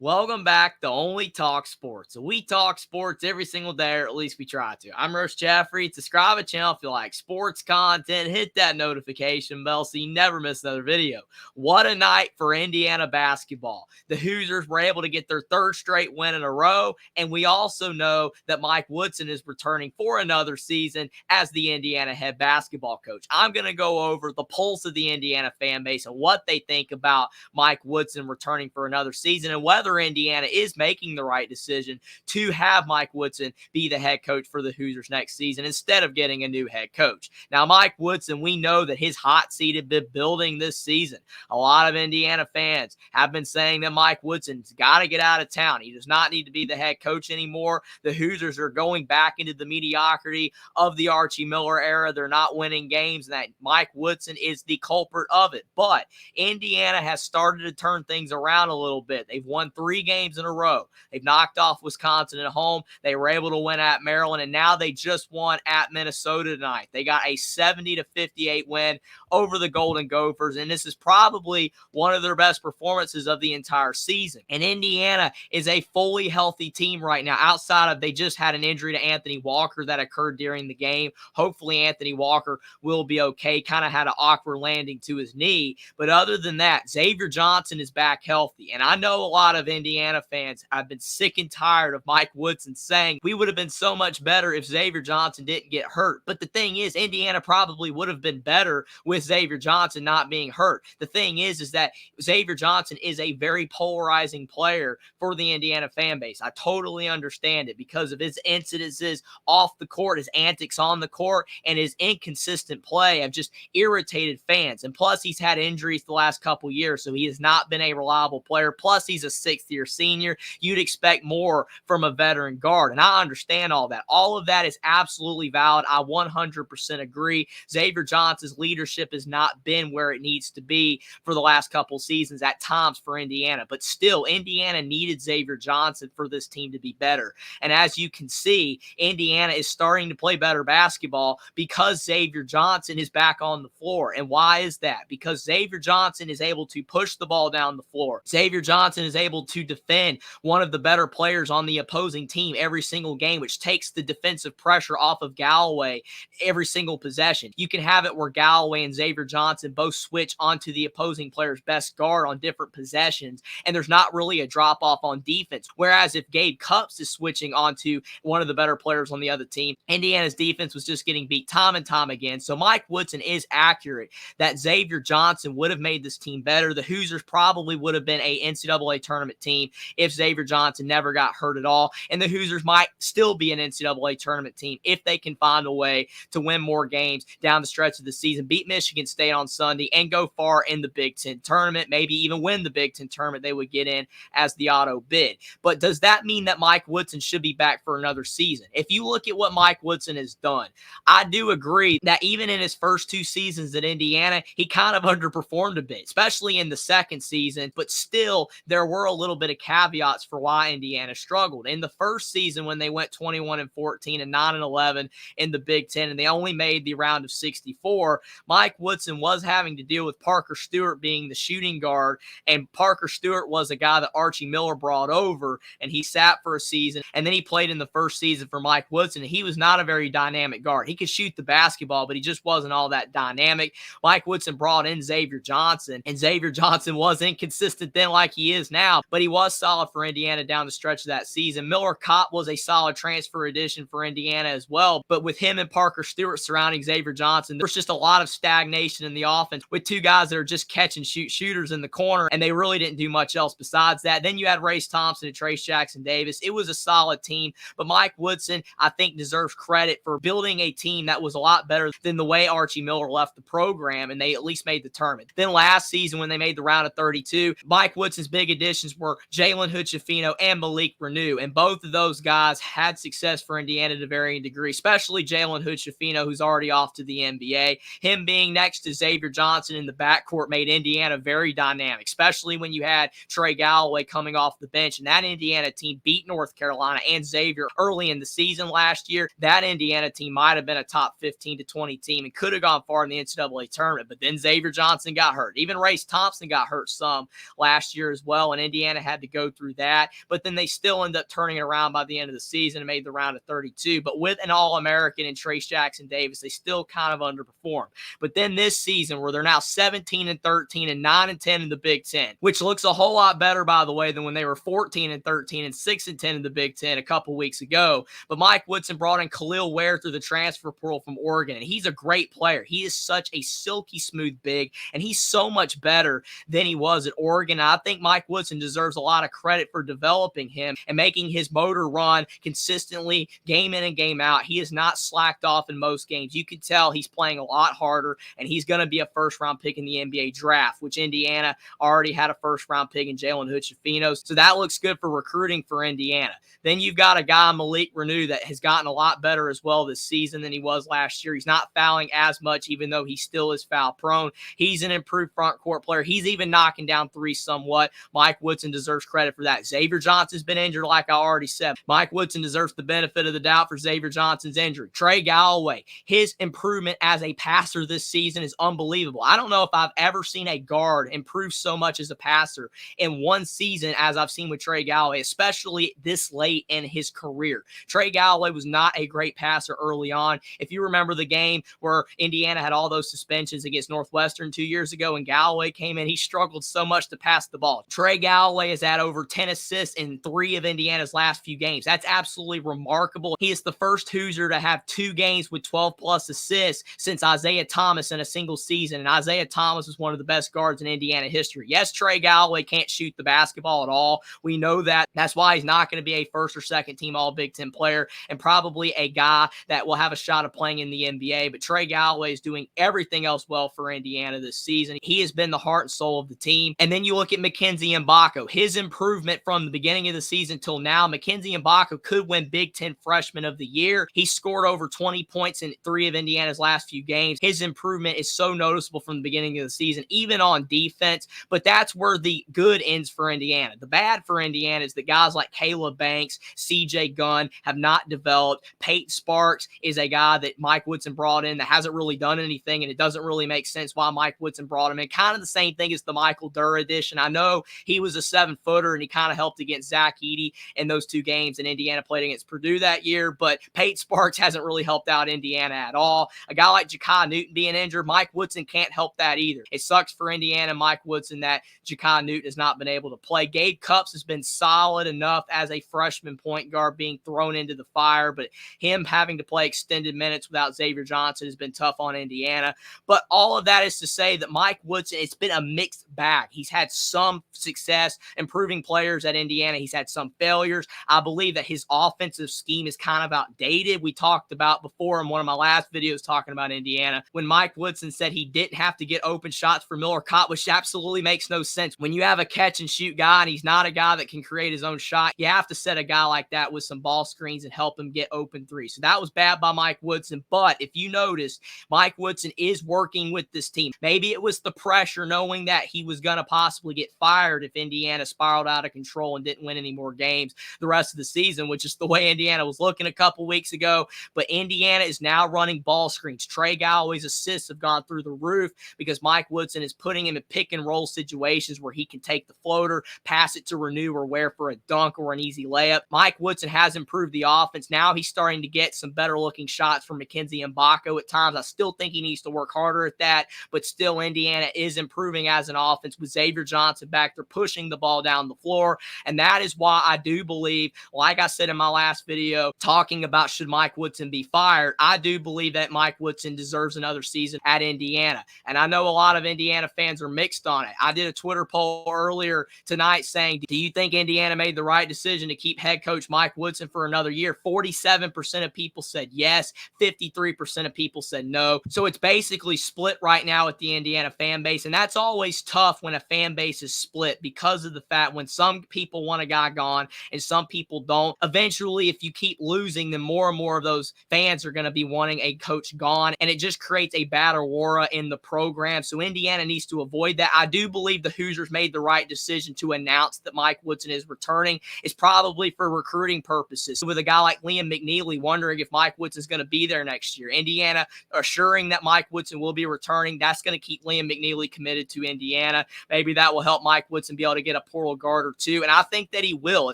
Welcome back to Only Talk Sports. So we talk sports every single day, or at least we try to. I'm Roche Jeffrey. Subscribe to the channel if you like sports content. Hit that notification bell so you never miss another video. What a night for Indiana basketball. The Hoosiers were able to get their third straight win in a row, and we also know that Mike Woodson is returning for another season as the Indiana head basketball coach. I'm going to go over the pulse of the Indiana fan base and what they think about Mike Woodson returning for another season and whether Indiana is making the right decision to have Mike Woodson be the head coach for the Hoosiers next season instead of getting a new head coach. Now, Mike Woodson, we know that his hot seat had been building this season. A lot of Indiana fans have been saying that Mike Woodson's got to get out of town. He does not need to be the head coach anymore. The Hoosiers are going back into the mediocrity of the Archie Miller era. They're not winning games, and that Mike Woodson is the culprit of it. But Indiana has started to turn things around a little bit. They've won 3 games in a row. They've knocked off Wisconsin at home. They were able to win at Maryland, and now they just won at Minnesota tonight. They got a 70-58 win over the Golden Gophers, and this is probably one of their best performances of the entire season. And Indiana is a fully healthy team right now. Outside of they just had an injury to Anthony Walker that occurred during the game. Hopefully Anthony Walker will be okay. Kind of had an awkward landing to his knee, but other than that, Xavier Johnson is back healthy. And I know a lot of Indiana fans have been sick and tired of Mike Woodson saying we would have been so much better if Xavier Johnson didn't get hurt. But the thing is, Indiana probably would have been better with Xavier Johnson not being hurt. The thing is that Xavier Johnson is a very polarizing player for the Indiana fan base. I totally understand it because of his incidences off the court, his antics on the court, and his inconsistent play have just irritated fans. And plus, he's had injuries the last couple years, so he has not been a reliable player. Plus, he's a sixth-year senior. You'd expect more from a veteran guard, and I understand all that. All of that is absolutely valid. I 100% agree. Xavier Johnson's leadership has not been where it needs to be for the last couple seasons at times for Indiana, but still, Indiana needed Xavier Johnson for this team to be better. And as you can see, Indiana is starting to play better basketball because Xavier Johnson is back on the floor. And why is that? Because Xavier Johnson is able to push the ball down the floor. Xavier Johnson is able to defend one of the better players on the opposing team every single game, which takes the defensive pressure off of Galloway every single possession. You can have it where Galloway and Xavier Johnson both switch onto the opposing player's best guard on different possessions, and there's not really a drop-off on defense. Whereas if Gabe Cupps is switching onto one of the better players on the other team, Indiana's defense was just getting beat time and time again. So Mike Woodson is accurate that Xavier Johnson would have made this team better. The Hoosiers probably would have been a NCAA tournament team if Xavier Johnson never got hurt at all. And the Hoosiers might still be an NCAA tournament team if they can find a way to win more games down the stretch of the season, beat Michigan State on Sunday, and go far in the Big Ten tournament, maybe even win the Big Ten tournament. They would get in as the auto bid. But does that mean that Mike Woodson should be back for another season? If you look at what Mike Woodson has done, I do agree that even in his first 2 seasons at Indiana, he kind of underperformed a bit, especially in the second season, but still there were a little bit of caveats for why Indiana struggled. In the first season when they went 21-14 and 9-11 in the Big Ten and they only made the round of 64, Mike Woodson was having to deal with Parker Stewart being the shooting guard, and Parker Stewart was a guy that Archie Miller brought over, and he sat for a season, and then he played in the first season for Mike Woodson, and he was not a very dynamic guard. He could shoot the basketball, but he just wasn't all that dynamic. Mike Woodson brought in Xavier Johnson, and Xavier Johnson was inconsistent then like he is now, but he was solid for Indiana down the stretch of that season. Miller Kopp was a solid transfer addition for Indiana as well, but with him and Parker Stewart surrounding Xavier Johnson, there's just a lot of stagnation in the offense with 2 guys that are just catch and shoot shooters in the corner, and they really didn't do much else besides that. Then you had Race Thompson and Trace Jackson Davis. It was a solid team, but Mike Woodson, I think, deserves credit for building a team that was a lot better than the way Archie Miller left the program, and they at least made the tournament. Then last season when they made the round of 32, Mike Woodson's big additions were Jalen Hood-Schifino and Malik Renew, and both of those guys had success for Indiana to varying degree, especially Jalen Hood-Schifino, who's already off to the NBA. Him being next to Xavier Johnson in the backcourt made Indiana very dynamic, especially when you had Trey Galloway coming off the bench, and that Indiana team beat North Carolina and Xavier early in the season last year. That Indiana team might have been a top 15 to 20 team and could have gone far in the NCAA tournament, but then Xavier Johnson got hurt. Even Race Thompson got hurt some last year as well, and Indiana Indiana had to go through that, but then they still end up turning it around by the end of the season and made the round of 32. But with an All-American and Trace Jackson Davis, they still kind of underperformed. But then this season, where they're now 17-13 and 9-10 in the Big Ten, which looks a whole lot better, by the way, than when they were 14-13 and 6-10 in the Big Ten a couple weeks ago. But Mike Woodson brought in Khalil Ware through the transfer portal from Oregon, and he's a great player. He is such a silky smooth big, and he's so much better than he was at Oregon. I think Mike Woodson deserves a lot of credit for developing him and making his motor run consistently game in and game out. He has not slacked off in most games. You can tell he's playing a lot harder, and he's going to be a first-round pick in the NBA draft, which Indiana already had a first-round pick in Jalen Hood-Schifino. So that looks good for recruiting for Indiana. Then you've got a guy, Malik Renew, that has gotten a lot better as well this season than he was last year. He's not fouling as much, even though he still is foul prone. He's an improved front court player. He's even knocking down threes somewhat. Mike Woodson deserves credit for that. Xavier Johnson's been injured, like I already said. Mike Woodson deserves the benefit of the doubt for Xavier Johnson's injury. Trey Galloway, his improvement as a passer this season is unbelievable. I don't know if I've ever seen a guard improve so much as a passer in one season as I've seen with Trey Galloway, especially this late in his career. Trey Galloway was not a great passer early on. If you remember the game where Indiana had all those suspensions against Northwestern 2 years ago and Galloway came in, he struggled so much to pass the ball. Trey Galloway has had over 10 assists in 3 of Indiana's last few games. That's absolutely remarkable. He is the first Hoosier to have 2 games with 12-plus assists since Isaiah Thomas in a single season, and Isaiah Thomas was one of the best guards in Indiana history. Yes, Trey Galloway can't shoot the basketball at all. We know that. That's why he's not going to be a first or second team All-Big Ten player and probably a guy that will have a shot of playing in the NBA. But Trey Galloway is doing everything else well for Indiana this season. He has been the heart and soul of the team. And then you look at Mackenzie Mbako. His improvement from the beginning of the season till now, Mackenzie Mbako could win Big Ten Freshman of the Year. He scored over 20 points in 3 of Indiana's last few games. His improvement is so noticeable from the beginning of the season, even on defense. But that's where the good ends for Indiana. The bad for Indiana is that guys like Caleb Banks, CJ Gunn have not developed. Peyton Sparks is a guy that Mike Woodson brought in that hasn't really done anything, and it doesn't really make sense why Mike Woodson brought him in. Kind of the same thing as the Michael Durr edition. I know he was a 7-footer, and he kind of helped against Zach Edey in those 2 games, and Indiana played against Purdue that year, but Peyton Sparks hasn't really helped out Indiana at all. A guy like Ja'Kai Newton being injured, Mike Woodson can't help that either. It sucks for Indiana and Mike Woodson that Ja'Kai Newton has not been able to play. Gabe Cupps has been solid enough as a freshman point guard being thrown into the fire, but him having to play extended minutes without Xavier Johnson has been tough on Indiana. But all of that is to say that Mike Woodson, it's been a mixed bag. He's had some success improving players at Indiana. He's had some failures. I believe that his offensive scheme is kind of outdated. We talked about before in one of my last videos talking about Indiana when Mike Woodson said he didn't have to get open shots for Miller Kopp, which absolutely makes no sense. When you have a catch and shoot guy and he's not a guy that can create his own shot, you have to set a guy like that with some ball screens and help him get open threes. So that was bad by Mike Woodson. But if you notice, Mike Woodson is working with this team. Maybe it was the pressure knowing that he was going to possibly get fired if Indiana spiraled out of control and didn't win any more games the rest of the season, which is the way Indiana was looking a couple weeks ago. But Indiana is now running ball screens. Trey Galloway's assists have gone through the roof because Mike Woodson is putting him in pick and roll situations where he can take the floater, pass it to Renew or Ware for a dunk or an easy layup. Mike Woodson has improved the offense. Now he's starting to get some better looking shots from Mackenzie Mbako at times. I still think he needs to work harder at that, but still Indiana is improving as an offense with Xavier Johnson back there pushing the ball down the floor. And that is why I do believe, like I said in my last video, talking about should Mike Woodson be fired, I do believe that Mike Woodson deserves another season at Indiana. And I know a lot of Indiana fans are mixed on it. I did a Twitter poll earlier tonight saying, do you think Indiana made the right decision to keep head coach Mike Woodson for another year? 47% of people said yes. 53% of people said no. So it's basically split right now with the Indiana fan base. And that's always tough when a fan base is split because of the fact when some people want a guy gone and some people don't. Eventually, if you keep losing, then more and more of those fans are going to be wanting a coach gone. And it just creates a bad aura in the program. So Indiana needs to avoid that. I do believe the Hoosiers made the right decision to announce that Mike Woodson is returning. It's probably for recruiting purposes. With a guy like Liam McNeely wondering if Mike Woodson is going to be there next year. Indiana assuring that Mike Woodson will be returning. That's going to keep Liam McNeely committed to Indiana. Maybe that will help Mike Woodson be able to get get a portal guard or two, and I think that he will.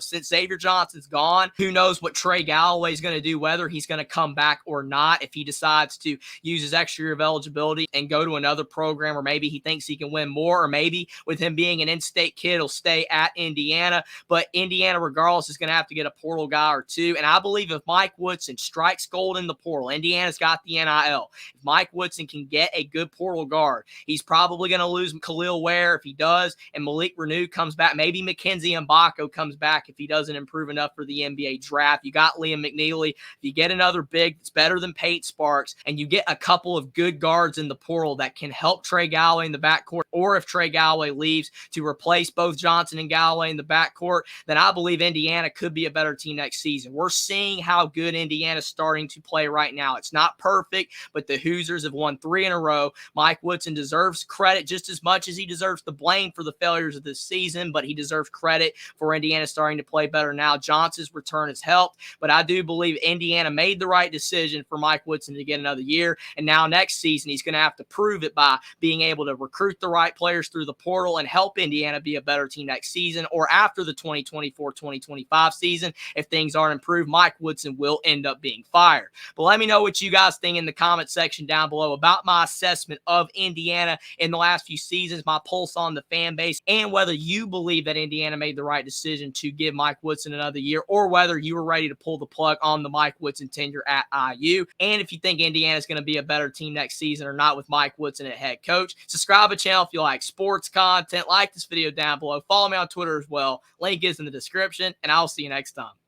Since Xavier Johnson's gone, who knows what Trey Galloway is going to do, whether he's going to come back or not, if he decides to use his extra year of eligibility and go to another program, or maybe he thinks he can win more, or maybe with him being an in-state kid, he'll stay at Indiana. But Indiana, regardless, is going to have to get a portal guy or two, and I believe if Mike Woodson strikes gold in the portal, Indiana's got the NIL. If Mike Woodson can get a good portal guard, he's probably going to lose Khalil Ware if he does, and Malik Renew comes back. Maybe Mackenzie Mbako comes back if he doesn't improve enough for the NBA draft. You got Liam McNeely. If you get another big that's better than Peyton Sparks, and you get a couple of good guards in the portal that can help Trey Galloway in the backcourt, or if Trey Galloway leaves to replace both Johnson and Galloway in the backcourt, then I believe Indiana could be a better team next season. We're seeing how good Indiana's starting to play right now. It's not perfect, but the Hoosiers have won 3 in a row. Mike Woodson deserves credit just as much as he deserves the blame for the failures of this season, but he deserves credit for Indiana starting to play better now. Johnson's return has helped, but I do believe Indiana made the right decision for Mike Woodson to get another year, and now next season he's going to have to prove it by being able to recruit the right players through the portal and help Indiana be a better team next season, or after the 2024-2025 season, if things aren't improved, Mike Woodson will end up being fired. But let me know what you guys think in the comment section down below about my assessment of Indiana in the last few seasons, my pulse on the fan base, and whether you believe that Indiana made the right decision to give Mike Woodson another year, or whether you were ready to pull the plug on the Mike Woodson tenure at IU. And if you think Indiana is going to be a better team next season or not with Mike Woodson at head coach. Subscribe to the channel if you like sports content. Like this video down below. Follow me on Twitter as well. Link is in the description, and I'll see you next time.